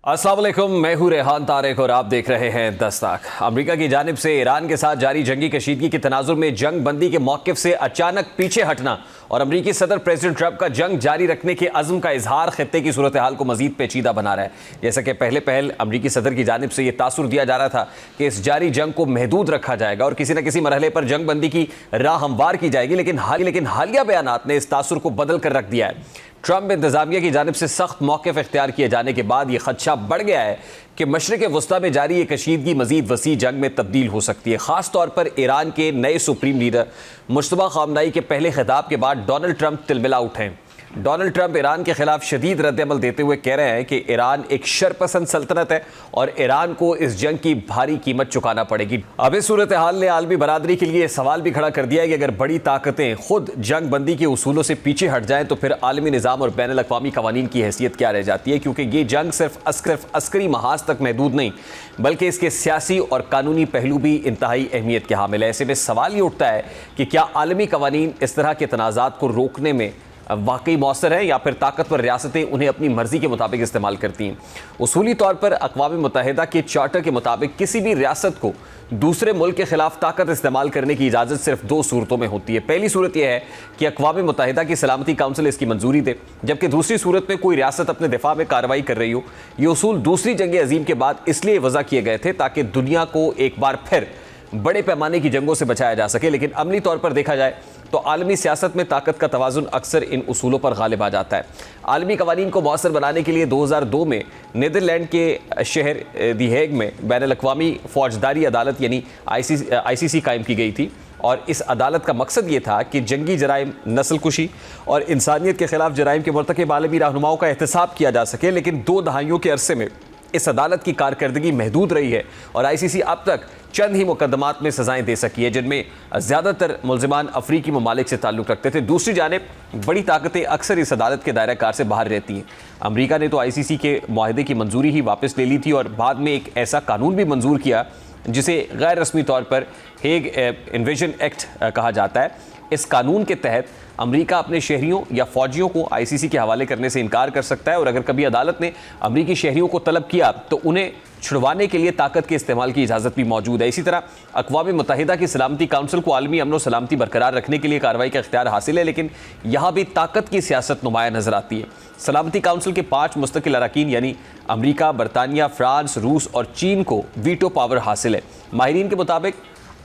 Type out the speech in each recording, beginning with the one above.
अस्सलाम वालेकुम, मैं हूं रेहान तारिक और आप देख रहे हैं दस्तक। अमेरिका की जानिब से ईरान के साथ जारी जंगी कशीदगी के तनाजुर में जंग बंदी के मौक़िफ़ से अचानक पीछे हटना और अमेरिकी सदर प्रेसिडेंट ट्रंप का जंग जारी रखने के अज़्म का इजहार खित्ते की सूरत हाल को मजीद पेचीदा बना रहा है। जैसा कि पहल अमेरिकी सदर की जानिब से यह तासुर दिया जा रहा था कि इस जारी जंग को महदूद रखा जाएगा और किसी न किसी मरहले पर जंग बंदी की राह हमवार की जाएगी, लेकिन हालिया बयानात ने इस तासुर को बदल कर रख दिया है। ट्रंप इंतजामिया की जानिब से सख्त मौक़िफ़ इख्तियार किए जाने के बाद यह खदशा बढ़ गया है कि मशरिक़ वस्ता में जारी ये कशीदगी मजीद वसी जंग में तब्दील हो सकती है। ख़ास तौर पर ईरान के नए सुप्रीम लीडर मुश्तबा ख़ामनेई के पहले खिताब के बाद डोनाल्ड ट्रंप तिलमिला उठे। डोनाल्ड ट्रंप ईरान के खिलाफ शदीद रद्द-ए-अमल देते हुए कह रहे हैं कि ईरान एक शरपसंद सल्तनत है और ईरान को इस जंग की भारी कीमत चुकाना पड़ेगी। अब इस सूरत हाल ने आलमी बरादरी के लिए सवाल भी खड़ा कर दिया है कि अगर बड़ी ताकतें खुद जंग बंदी के उसूलों से पीछे हट जाएं तो फिर आलमी निज़ाम और बैनुल अक़वामी क़वानीन की हैसियत क्या रह जाती है, क्योंकि ये जंग सिर्फ अस्करी महाज तक महदूद नहीं बल्कि इसके सियासी और कानूनी पहलू भी इंतहाई अहमियत के हामिल है। ऐसे में सवाल ये उठता है कि क्या आलमी क़वानीन इस तरह के तनाज़ात को रोकने में वाकई मौसर है या फिर ताकतवर रियासतें उन्हें अपनी मर्जी के मुताबिक इस्तेमाल करती हैं। उसूली तौर पर अक़वाम मुत्तहिदा के चार्टर के मुताबिक किसी भी रियासत को दूसरे मुल्क के खिलाफ ताकत इस्तेमाल करने की इजाज़त सिर्फ दो सूरतों में होती है। पहली सूरत यह है कि अक़वाम मुत्तहिदा की सलामती काउंसिल इसकी मंजूरी दे, जबकि दूसरी सूरत में कोई रियासत अपने दिफा में कार्रवाई कर रही हो। ये उसूल दूसरी जंग अजीम के बाद इसलिए वज़ा किए गए थे ताकि दुनिया को एक बार फिर बड़े पैमाने की जंगों से बचाया जा सके। लेकिन अमली तौर पर देखा जाए तो आलमी सियासत में ताकत का तवाज़ुन अक्सर इन उसूलों पर गालिब आ जाता है। आलमी कवानीन को मौसर बनाने के लिए 2002 में नीदरलैंड के शहर दी हेग में बैनुल अक़वामी फ़ौजदारी अदालत यानी ICC कायम की गई थी और इस अदालत का मकसद ये था कि जंगी जराइम, नस्ल कुशी और इंसानियत के खिलाफ जराइम के मरतकब आलमी रहनुमाओं का एहतसाब किया जा सके। लेकिन 2 दहाइयों के अरसे में इस अदालत की कारकर्दगी महदूद रही है और ICC अब तक चंद ही मुकदमात में सजाएं दे सकी है जिनमें ज़्यादातर मुल्ज़िमान अफ्रीकी ममालिक से ताल्लुक़ रखते थे। दूसरी जानिब बड़ी ताकतें अक्सर इस अदालत के दायरा कार से बाहर रहती हैं। अमेरिका ने तो ICC के मुआहदे की मंजूरी ही वापस ले ली थी और बाद में एक ऐसा कानून भी मंजूर किया जिसे गैर रस्मी तौर पर हेग इन्वेजन एक्ट कहा जाता है। इस कानून के तहत अमेरिका अपने शहरियों या फ़ौजियों को ICC के हवाले करने से इनकार कर सकता है और अगर कभी अदालत ने अमेरिकी शहरियों को तलब किया तो उन्हें छुड़वाने के लिए ताकत के इस्तेमाल की इजाज़त भी मौजूद है। इसी तरह अक़वाम मुत्तहिदा की सलामती काउंसिल को आलमी अमन और सलामती बरकरार रखने के लिए कार्रवाई का इख्तियार हासिल है, लेकिन यहाँ भी ताकत की सियासत नुमाया नज़र आती है। सलामती काउंसिल के 5 मुस्तकिल अरकान यानी अमेरिका, बरतानिया, फ्रांस, रूस और चीन को वीटो पावर हासिल है। माहिरीन के मुताबिक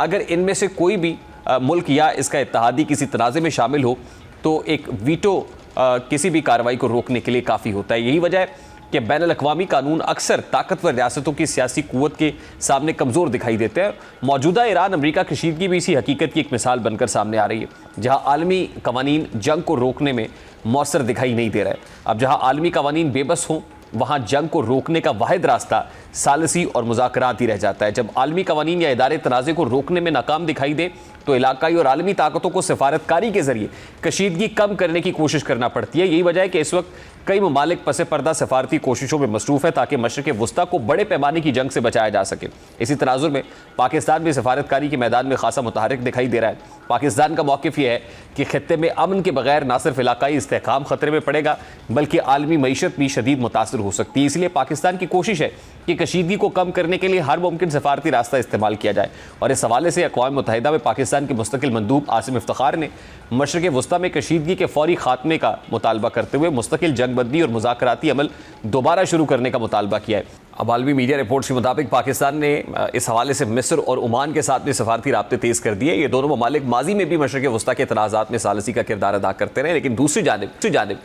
अगर इनमें से कोई भी मुल्क या इसका इत्तेहादी किसी तनाज़े में शामिल हो तो एक वीटो किसी भी कार्रवाई को रोकने के लिए काफ़ी होता है। यही वजह है कि बैनुल अक़वामी कानून अक्सर ताकतवर रियासतों की सियासी क़ुव्वत के सामने कमज़ोर दिखाई देते हैं। मौजूदा ईरान अमेरिका कशीदगी भी इसी हकीकत की एक मिसाल बनकर सामने आ रही है, जहाँ आलमी कवानीन जंग को रोकने में मौसर दिखाई नहीं दे रहा है। अब जहाँ आलमी कवानीन बेबस हों वहाँ जंग को रोकने का वाहिद रास्ता सालसी और मुज़ाकरात ही रह जाता है। जब आलमी कवानीन या इदारे तनाज़े को रोकने में नाकाम दिखाई दे तो इलाकाई और आलमी ताकतों को सिफारतकारी के ज़रिए कशीदगी कम करने की कोशिश करना पड़ती है। यही वजह है कि इस वक्त कई ममालिक पसे पर्दा सफारती कोशिशों में मसरूफ़ है ताकि मशरिक़ वस्ता को बड़े पैमाने की जंग से बचाया जा सके। इसी तनाजुर में पाकिस्तान भी सफारतकारी के मैदान में खासा मुतहरिक दिखाई दे रहा है। पाकिस्तान का मौक़िफ़ यह है कि खित्ते में अमन के बगैर न सिर्फ इलाकाई इस्तेहकाम ख़तरे में पड़ेगा बल्कि आलमी मईशत भी शदीद मुतासर हो सकती है। इसलिए पाकिस्तान की कोशिश है कि कशीदगी को कम करने के लिए हर मुमकिन सफारती रास्ता इस्तेमाल किया जाए और इस हवाले से अक़वाम मुत्तहिदा में पाकिस्तान के मुस्तकिल मंदूब आसिम इफ्तिखार ने मशरिक़ वस्ता में कशीदगी के फौरी खात्मे का मुतालबा करते हुए मुस्तकिल जंगबंदी और मुज़ाकराती अमल दोबारा शुरू करने का मुतालबा किया है। अब आलमी मीडिया रिपोर्ट्स के मुताबिक पाकिस्तान ने इस हवाले से मिस्र और ओमान के साथ भी सफारती राब्ते तेज़ कर दिए। ये दोनों ममालिक माजी में भी मशरिक़ वस्ता के तनाज़ात में सालसी का किरदार अदा करते रहे, लेकिन दूसरी जानिब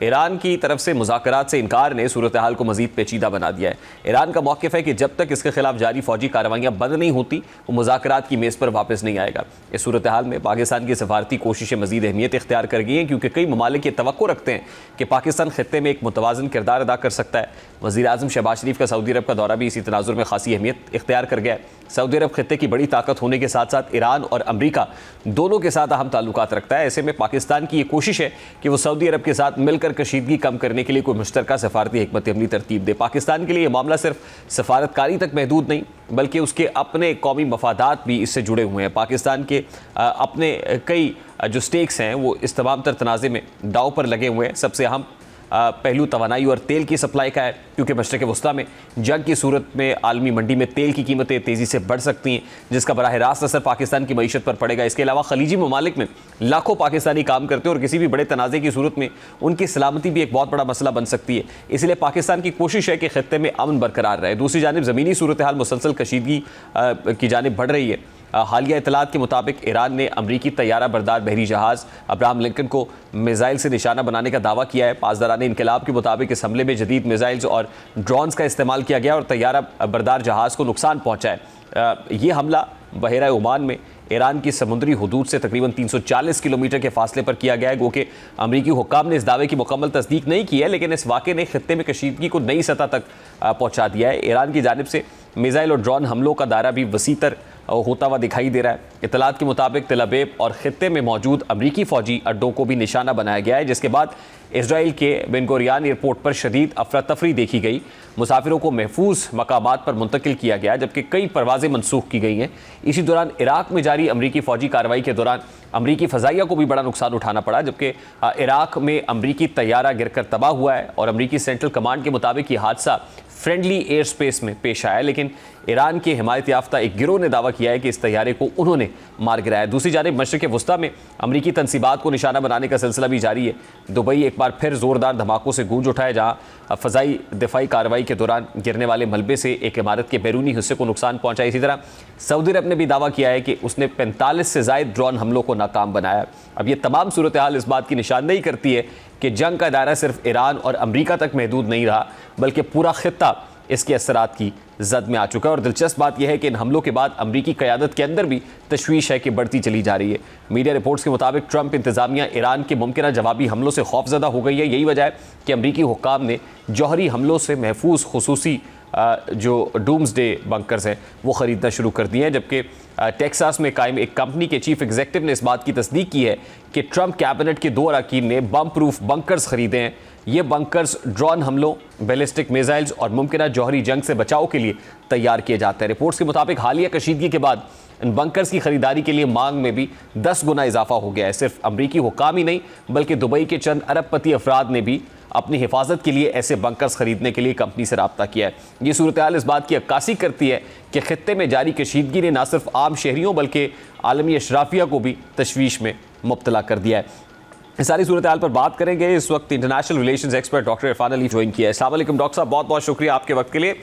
ईरान की तरफ से मुज़ाकरात से इनकार ने सूरत हाल को मज़ीद पेचीदा बना दिया है। ईरान का मौक़िफ़ है कि जब तक इसके खिलाफ जारी फ़ौजी कार्रवाइयाँ बंद नहीं होती वो मुज़ाकरात की मेज़ पर वापस नहीं आएगा। इस सूरत हाल में पाकिस्तान की सफारती कोशिशें मज़ीद अहमियत इख्तियार कर गई हैं क्योंकि कई ममालिक ये तवक्को रखते हैं कि पाकिस्तान खित्ते में एक मुतवाज़न किरदार अदा कर सकता है। वज़ीर-ए-आज़म शहबाज शरीफ का सऊदी अरब का दौरा भी इसी तनाजुर में खासी अहमियत इख्तियार कर गया है। सऊदी अरब खित्ते की बड़ी ताकत होने के साथ साथ ईरान और अमेरिका दोनों के साथ अहम ताल्लुकात रखता है। ऐसे में पाकिस्तान की ये कोशिश है कि वो सऊदी अरब के साथ मिलकर कशीदगी कम करने के लिए कोई मुश्तरका सफारती हिकमत अमली तरतीब दे। पाकिस्तान के लिए ये मामला सिर्फ सफारतकारी तक महदूद नहीं बल्कि उसके अपने कौमी मफादात भी इससे जुड़े हुए हैं। पाकिस्तान के अपने कई जो स्टेक्स हैं वो इस तमाम तर तनाज़े में दाव पर लगे हुए हैं। सबसे अहम पहलू तवानाई और तेल की सप्लाई का है, क्योंकि मशरक़ वस्ता में जंग की सूरत में आलमी मंडी में तेल की कीमतें तेज़ी से बढ़ सकती हैं, जिसका बराह रास्त असर पाकिस्तान की मईशत पर पड़ेगा। इसके अलावा खलीजी ममालिक में लाखों पाकिस्तानी काम करते हैं और किसी भी बड़े तनाज़े की सूरत में उनकी सलामती भी एक बहुत बड़ा मसला बन सकती है। इसलिए पाकिस्तान की कोशिश है कि खित्ते में अमन बरकरार रहे। दूसरी जानिब ज़मीनी सूरत हाल मुसलसल कशीदगी की जानिब बढ़ रही है। हालिया इतलात के मुताबिक ईरान ने अमरीकी तैयारा बरदार बहरी जहाज़ अब्राहम लिंकन को मिसाइल से निशाना बनाने का दावा किया है। पासदारान इनकलाब के मुताबिक इस हमले में जदीद मिसाइल्स और ड्रोन्स का इस्तेमाल किया गया और तैयारा बरदार जहाज़ को नुकसान पहुँचा है। ये हमला बहरा ओमान में ईरान की समुद्री हुदूद से तकरीबन 340 किलोमीटर के फासले पर किया गया है। गो कि अमरीकी हुक्काम ने इस दावे की मुकम्मल तस्दीक नहीं की है, लेकिन इस वाक़े ने खित्ते में कशीदगी को नई सतह तक पहुँचा दिया है। ईरान की जानिब से मिसाइल और ड्रोन हमलों का दायरा भी वसीतर होता हुआ दिखाई दे रहा है। इतलात के मुताबिक तेल अवीव और खित्ते में मौजूद अमरीकी फ़ौजी अड्डों को भी निशाना बनाया गया है, जिसके बाद इसराइल के बेन गुरियन एयरपोर्ट पर शदीद अफरा तफरी देखी गई। मुसाफिरों को महफूज मकामात पर मुंतकिल किया गया, जबकि कई परवाज़ें मनसूख की गई हैं। इसी दौरान इराक में जारी अमरीकी फ़ौजी कार्रवाई के दौरान अमरीकी फ़ज़ाइया को भी बड़ा नुकसान उठाना पड़ा, जबकि इराक में अमरीकी तैयारा गिरकर तबाह हुआ है और अमरीकी सेंट्रल कमांड के मुताबिक ये हादसा फ्रेंडली एयर स्पेस में पेश आया, लेकिन ईरान के हिमायत याफ्ता एक गिरोह ने दावा किया है कि इस तैयारे को उन्होंने मार गिराया। दूसरी जानिब मशरक़ वस्ता में अमरीकी तनसीबात को निशाना बनाने का सिलसिला भी जारी है। दुबई एक बार फिर ज़ोरदार धमाकों से गूंज उठा है, जहाँ फ़ज़ाई दिफाई कार्रवाई के दौरान गिरने वाले मलबे से एक इमारत के बैरूनी हिस्से को नुकसान पहुँचा। इसी तरह सऊदी अरब ने भी दावा किया है कि उसने 45 से ज़ायद ड्रोन हमलों को नाकाम बनाया। अब ये तमाम सूरत हाल इस बात की निशानदेही करती है कि जंग का दायरा सिर्फ ईरान और अमरीका तक महदूद नहीं रहा, बल्कि पूरा खित्ता इसके असरात की जद में आ चुका है। और दिलचस्प बात यह है कि इन हमलों के बाद अमरीकी क़यादत के अंदर भी तशवीश है कि बढ़ती चली जा रही है। मीडिया रिपोर्ट्स के मुताबिक ट्रंप इंतज़ामिया ईरान के मुमकिन जवाबी हमलों से खौफजदा हो गई है। यही वजह है कि अमरीकी हुक्काम ने जौहरी हमलों से महफूज खुसूसी जो डूम्सडे बंकर्स हैं वो ख़रीदना शुरू कर दिए हैं, जबकि टेक्सास में कायम एक कंपनी के चीफ एग्जीक्यूटिव ने इस बात की तस्दीक की है कि ट्रंप कैबिनेट के 2 अरकान ने बम प्रूफ बंकर्स खरीदे हैं। ये बंकर्स ड्रोन हमलों, बैलिस्टिक मिसाइल्स और मुमकिन जौहरी जंग से बचाव के लिए तैयार किए जाते हैं। रिपोर्ट्स के मुताबिक हालिया कशीदगी के बाद इन बंकर्स की खरीदारी के लिए मांग में भी 10 गुना इजाफा हो गया है। सिर्फ अमरीकी हुक्काम ही नहीं, बल्कि दुबई के चंद अरबपति अफराद ने भी अपनी हिफाजत के लिए ऐसे बंकर्स खरीदने के लिए कंपनी से रब्ता किया है। ये सूरत हाल इस बात की अक्कासी करती है कि खित्ते में जारी कशीदगी ने न सिर्फ आम शहरियों बल्कि आलमी अशराफिया को भी तशवीश में मुब्तला कर दिया है। इस सारी सूरत हाल पर बात करेंगे। इस वक्त international relations expert doctor Irfan Ali join किया है। अस्सलाम वालेकुम डॉक्टर साहब, बहुत बहुत शुक्रिया आपके वक्त के लिए।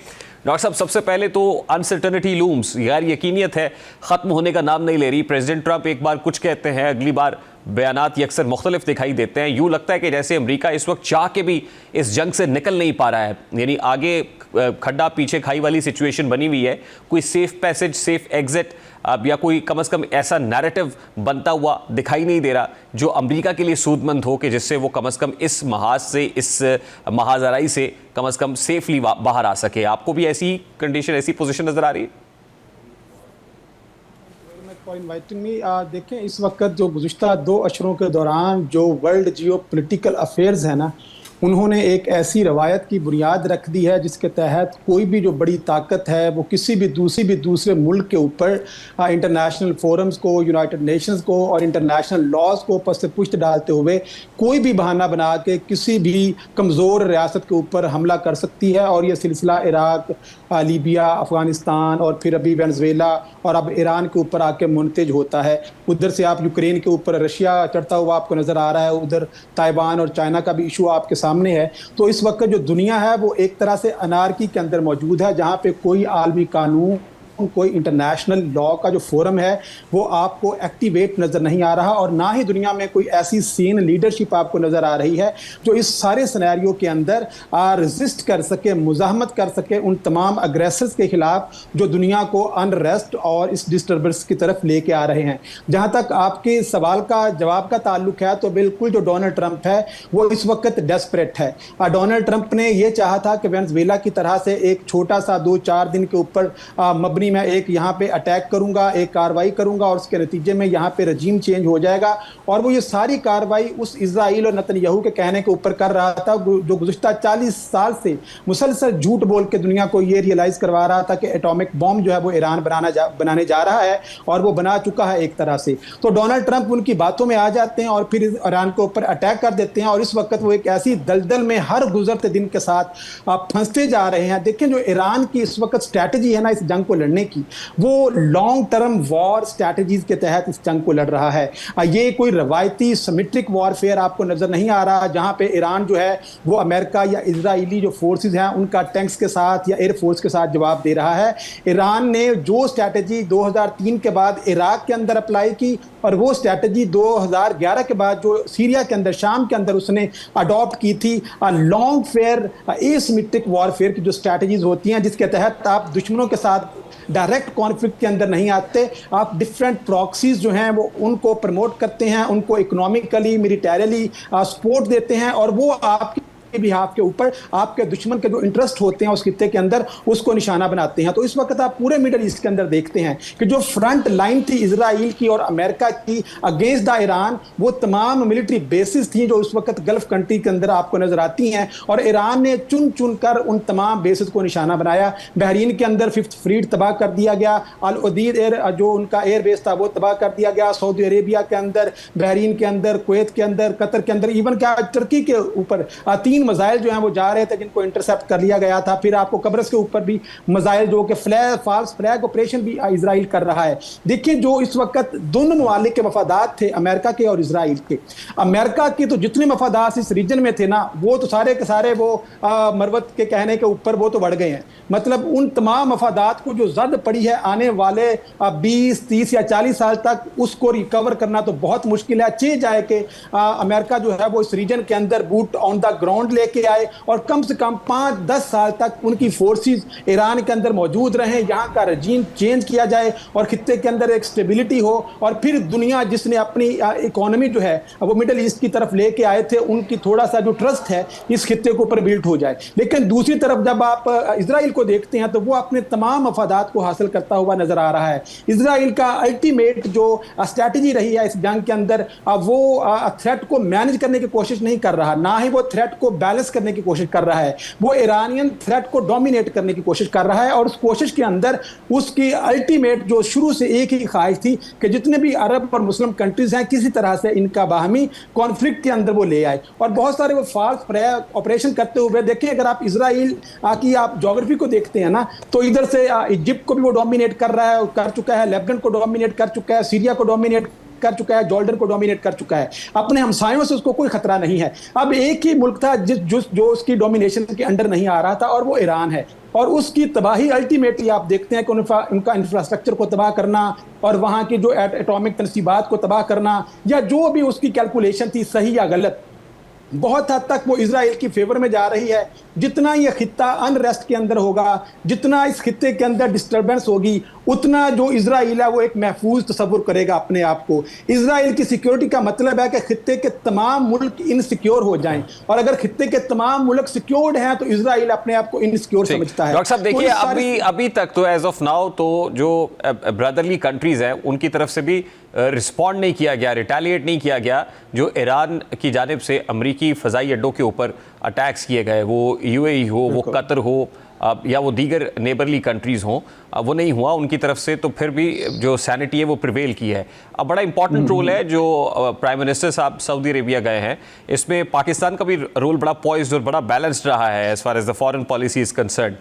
डॉक्टर साहब, सबसे पहले तो अनसर्टनिटी लूम्स, गैर यकीनियत है, ख़त्म होने का नाम नहीं ले रही। प्रेसिडेंट ट्रंप एक बार कुछ कहते हैं, अगली बार बयानात अक्सर मुख्तलिफ दिखाई देते हैं। यूँ लगता है कि जैसे अमरीका इस वक्त चाह के भी इस जंग से निकल नहीं पा रहा है, यानी आगे खड्डा पीछे खाई वाली सिचुएशन बनी हुई है। कोई सेफ पैसेज, सेफ एग्जिट या कोई कम से कम ऐसा नैरेटिव बनता हुआ दिखाई नहीं दे रहा जो अमेरिका के लिए सूदमंद हो, कि जिससे वो कम से कम इस महाज से, इस महाजराई से कम से कम सेफली बाहर आ सके। आपको भी ऐसी कंडीशन, ऐसी पोजीशन नजर आ रही है? देखें, इस वक्त जो गुज़िश्ता 2 अशरों के दौरान जो वर्ल्ड जियो पोलिटिकल अफेयर्स है ना, उन्होंने एक ऐसी रवायत की बुनियाद रख दी है जिसके तहत कोई भी जो बड़ी ताकत है वो किसी भी दूसरे मुल्क के ऊपर इंटरनेशनल फोरम्स को, यूनाइटेड नेशंस को और इंटरनेशनल लॉज को पस पुश्त डालते हुए कोई भी बहाना बना के किसी भी कमज़ोर रियासत के ऊपर हमला कर सकती है। और ये सिलसिला इराक, लीबिया, अफ़गानिस्तान और फिर अभी वेनेज़ुएला और अब ईरान के ऊपर आके मुनतज होता है। उधर से आप यूक्रेन के ऊपर रशिया चढ़ता हुआ आपको नज़र आ रहा है, उधर ताइवान और चाइना का भी इशू आपके सामने है। तो इस वक्त जो दुनिया है वो एक तरह से अनार्की के अंदर मौजूद है, जहाँ पे कोई आलमी कानून, कोई इंटरनेशनल लॉ का जो फोरम है वो आपको एक्टिवेट नज़र नहीं आ रहा, और ना ही दुनिया में कोई ऐसी सीन लीडरशिप आपको नज़र आ रही है जो इस सारे सिनेरियो के अंदर रेजिस्ट कर सके, मुज़ाहमत कर सके उन तमाम अग्रेसर्स के खिलाफ जो दुनिया को अनरेस्ट और इस डिस्टर्बेंस की तरफ लेके आ रहे हैं। जहाँ तक आपके सवाल का जवाब का ताल्लुक है तो बिल्कुल जो डोनाल्ड ट्रंप है वो इस वक्त डेस्परेट है। डोनाल्ड ट्रंप ने यह चाहा था कि वेनेज़ुएला की तरह से एक छोटा सा 2-4 दिन के ऊपर मबनी जी मैं एक यहाँ पे अटैक करूंगा, एक कार्रवाई करूंगा और उसके नतीजे में यहाँ पे रजीम चेंज हो जाएगा। और वो ये सारी कार्रवाई उस इजराइल और नेतन्याहू के कहने के ऊपर कर रहा था, जो गुज़िश्ता 40 साल से मुसलसल झूठ बोल के दुनिया को ये रियलाइज करवा रहा था कि एटॉमिक बॉम्ब जो है वो ईरान बनाने जा रहा है, और वो बना चुका है एक तरह से। तो डोनाल्ड ट्रंप उनकी बातों में आ जाते हैं और फिर ईरान के ऊपर अटैक कर देते हैं, और इस वक्त वो एक ऐसी दलदल में हर गुजरते दिन के साथ फंसते जा रहे हैं। देखें, जो ईरान की इस वक्त स्ट्रैटेजी है ना इस जंग को लड़ने की, वो लॉन्ग टर्म वॉर स्ट्रैटेजीज के तहत इस जंग को लड़ रहा है। ये कोई रवायती सिमेट्रिक वॉरफेयर आपको नजर नहीं आ रहा, जहां पे ईरान जो है वो अमेरिका या इजरायली जो फोर्सेस हैं उनका टैंक्स के साथ या एयरफोर्स के साथ जवाब दे रहा है। ईरान ने जो स्ट्रैटेजी 2003 के बाद इराक के अंदर अप्लाई की, और वो स्ट्रैटेजी 2011 के बाद जो सीरिया के अंदर, शाम के अंदर उसने अडॉप्ट की थी, लॉन्ग फेयर एसिमेट्रिक वॉरफेयर की जो स्ट्रैटेजीज होती हैं, जिसके तहत आप दुश्मनों के साथ डायरेक्ट कॉन्फ्लिक्ट के अंदर नहीं आते, आप डिफरेंट प्रॉक्सीज जो हैं वो उनको प्रमोट करते हैं, उनको इकोनॉमिकली मिलिटरीली सपोर्ट देते हैं, और वो आपकी बिहाफ के ऊपर आपके दुश्मन के जो इंटरेस्ट होते हैं उस खित्ते के अंदर उसको निशाना बनाते हैं। तो इस वक्त आप पूरे मिडल ईस्ट के अंदर देखते हैं कि जो फ्रंट लाइन थी इजराइल की और अमेरिका की अगेंस्ट द ईरान, वो तमाम मिलिट्री बेसिस थी जो उस वक्त गल्फ कंट्री के अंदर आपको नजर आती हैं, और ईरान ने चुन चुन कर उन तमाम बेसिस को निशाना बनाया। बहरीन के अंदर 5th फ्लीट तबाह कर दिया गया, अल उदीद एयर जो उनका एयर बेस था वो तबाह कर दिया गया, सऊदी अरेबिया के अंदर, बहरीन के अंदर, कुवैत के अंदर, कतर के अंदर, इवन क्या टर्की के ऊपर 3 मजाइल जो हैं वो जा रहे थे जिनको इंटरसेप्ट कर लिया गया था। फिर आपको कब्रस के ऊपर भी मजाइल जो कि फॉल्स फ्लैग ऑपरेशन भी इजराइल कर रहा है। देखिए, जो इस वक्त दोनों ममालिक के मफादात थे, अमेरिका के और इजराइल के, अमेरिका के तो जितने मफादात इस रीजन में थे ना, वो तो सारे के सारे वो मरवत के कहने के ऊपर वो तो बढ़ गए हैं। मतलब उन तमाम मफादात को जो जद पड़ी है आने वाले 20, 30 या 40 साल तक, उसको रिकवर करना तो बहुत मुश्किल है। चे जाए कि अमेरिका जो है वो इस रीजन के अंदर बूट ऑन द ग्राउंड लेके आए और कम से कम 5-10 साल तक उनकी फोर्सेस ईरान के अंदर मौजूद रहें, यहाँ का रजीम चेंज किया जाए और खित्ते के अंदर एक स्टेबिलिटी हो, और फिर दुनिया जिसने अपनी इकोनॉमी जो है वो मिडल ईस्ट की तरफ लेके आए थे, उनकी थोड़ा सा जो ट्रस्ट है इस खित्ते के ऊपर बिल्ड हो जाए। लेकिन दूसरी तरफ जब आप इजराइल को देखते हैं तो वो अपने तमाम मफादात को हासिल करता हुआ नजर आ रहा है। इजराइल का अल्टीमेट जो स्ट्रैटेजी रही है इस जंग के अंदर, वो थ्रेट को मैनेज करने की कोशिश नहीं कर रहा, ना ही वो थ्रेट को बैलेंस करने की कोशिश कर रहा है, वो ईरानियन थ्रेट को डोमिनेट करने की कोशिश कर रहा है। और उस कोशिश के अंदर उसकी अल्टीमेट जो शुरू से एक ही ख्वाहिश थी कि जितने भी अरब और मुस्लिम कंट्रीज हैं किसी तरह से इनका बाहमी कॉन्फ्लिक्ट के अंदर वो ले आए, और बहुत सारे वो फॉल्स ऑपरेशन करते हुए देखिए। अगर आप इजराइल की आप ज्योग्राफी को देखते हैं ना, तो इधर से इजिप्ट को भी वो डोमिनेट कर रहा है, कर चुका है, लेबनान को डोमिनेट कर चुका है, सीरिया को डोमिनेट कर चुका है, जॉर्डन को डोमिनेट कर चुका है। अपने हमसायों से उसको कोई खतरा नहीं है। अब एक ही मुल्क था जो उसकी डोमिनेशन के अंडर नहीं आ रहा था, और वो ईरान है। और उसकी तबाही अल्टीमेटली आप देखते हैं कि उनका इंफ्रास्ट्रक्चर को तबाह करना और वहाँ की जो एटॉमिक तनसीबात को तबाह करना, या जो भी उसकी कैलकुलेशन थी सही या गलत, बहुत हद तक वो इजराइल की फेवर में जा रही है। जितना ये खित्ता अनरेस्ट के अंदर होगा, जितना इस खित्ते के अंदर डिस्टर्बेंस होगी, उतना जो इजराइल है वो एक महफूज तस्वुर करेगा अपने आप को। इजराइल की सिक्योरिटी का मतलब है कि खित्ते के तमाम मुल्क इनसिक्योर हो जाएं, और अगर खित्ते के तमाम मुल्क सिक्योर्ड हैं तो इजराइल अपने आप को इनसिक्योर समझता है। डॉक्टर साहब देखिए, अभी तक तो एज ऑफ नाउ तो जो ब्रदरली कंट्रीज हैं उनकी तरफ से भी रिस्पॉन्ड नहीं किया गया, रिटेलिएट नहीं किया गया। जो ईरान की जानिब से अमरीकी फ़ज़ाई अड्डों के ऊपर अटैक्स किए गए, वो यूएई हो, वो कतर हो, या वो दीगर नेबरली कंट्रीज़ हों, वो नहीं हुआ उनकी तरफ से। तो फिर भी जो सैनिटी है वो प्रिवेल की है। अब बड़ा इंपॉर्टेंट रोल है जो प्राइम मिनिस्टर साहब सऊदी अरेबिया गए हैं, इसमें पाकिस्तान का भी रोल बड़ा पॉइज्ड और बड़ा बैलेंस्ड रहा है as far as the foreign policy is concern.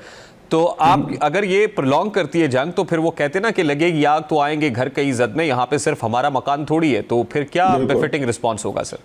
तो आप अगर ये प्रोलॉन्ग करती है जंग, तो फिर वो कहते ना कि लगेगी आग तो आएंगे घर कई जद में, यहाँ पे सिर्फ हमारा मकान थोड़ी है, तो फिर क्या बेफिटिंग रिस्पॉन्स होगा सर?